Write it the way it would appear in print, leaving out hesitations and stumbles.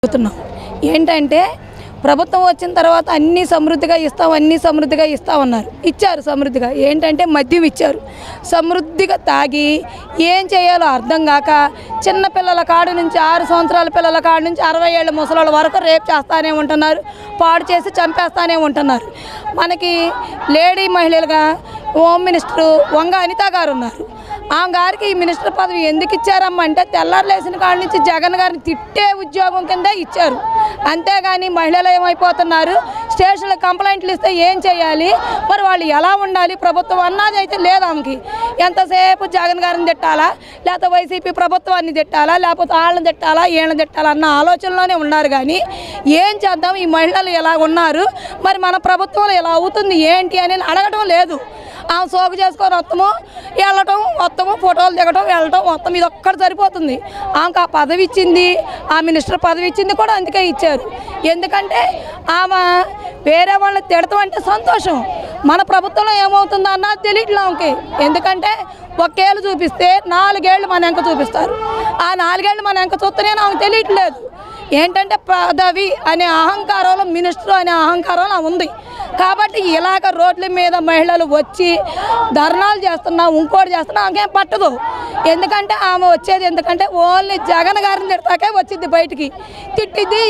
చెప్తున్నాం ఏంటంటే ప్రభుత్వం వచ్చిన తర్వాత అన్నీ సమృద్ధిగా ఇస్తామన్నారు. ఇచ్చారు సమృద్ధిగా. ఏంటంటే మద్యం ఇచ్చారు. సమృద్ధిగా తాగి ఏం చేయాలో అర్థం కాక చిన్న పిల్లల కాడ నుంచి 6 సంవత్సరాల పిల్లల కాడ నుంచి 60 ఏళ్ళ ముసలోళ్ళ వరకు రేప్ చేస్తానే ఉంటున్నారు, పాడు చేసి చంపేస్తానే ఉంటున్నారు. మనకి లేడీ మహిళలుగా హోమ్ మినిస్టరు వంగ అనిత గారు ఉన్నారు. ఆమె గారికి ఈ మినిస్టర్ పదవి ఎందుకు ఇచ్చారమ్మా అంటే తెల్లారులేసిన కాడ నుంచి జగన్ గారిని తిట్టే ఉద్యోగం కింద ఇచ్చారు. అంతేగాని మహిళలు ఏమైపోతున్నారు, స్టేషన్లో కంప్లైంట్లు ఇస్తే ఏం చేయాలి, మరి వాళ్ళు ఎలా ఉండాలి, ప్రభుత్వం అన్నది అయితే లేదు ఆమెకి. ఎంతసేపు జగన్ గారిని తిట్టాలా, లేకపోతే వైసీపీ ప్రభుత్వాన్ని తిట్టాలా, లేకపోతే వాళ్ళని తిట్టాలా వీళ్ళని తిట్టాలా అన్న ఆలోచనలోనే ఉన్నారు. కానీ ఏం చేద్దాం, ఈ మహిళలు ఎలా ఉన్నారు, మరి మన ప్రభుత్వంలో ఎలా అవుతుంది ఏంటి అని అడగటం లేదు. ఆమె సోకు చేసుకొని వస్తాము ఫోటోలు దిగటం వెళ్ళటం మొత్తం ఇది ఒక్కటి సరిపోతుంది. ఆమెకు ఆ పదవి ఇచ్చింది, ఆ మినిస్టర్ పదవి ఇచ్చింది కూడా అందుకే ఇచ్చారు. ఎందుకంటే ఆమె వేరే వాళ్ళని తిడతాం అంటే సంతోషం, మన ప్రభుత్వంలో ఏమవుతుందో అన్నది తెలియట్లే ఆమెకి. ఎందుకంటే ఒకేళ్ళు చూపిస్తే 4 ఏళ్ళు మన వెంక చూపిస్తారు. ఆ 4 ఏళ్ళు మన వెంక చూస్తేనే ఆమెకు తెలియట్లేదు. ఏంటంటే పదవి అనే అహంకారంలో, మినిస్టర్ అనే అహంకారంలో ఉంది. కాబట్టి ఇలాగ రోడ్ల మీద మహిళలు వచ్చి ధర్నాలు చేస్తున్నా ఇంకోటి చేస్తున్నా ఆమెకేం పట్టదు. ఎందుకంటే ఆమె వచ్చేది ఎందుకంటే ఓన్లీ జగన్ గారిని తిడతాకే వచ్చింది, బయటికి తిట్టిద్ది.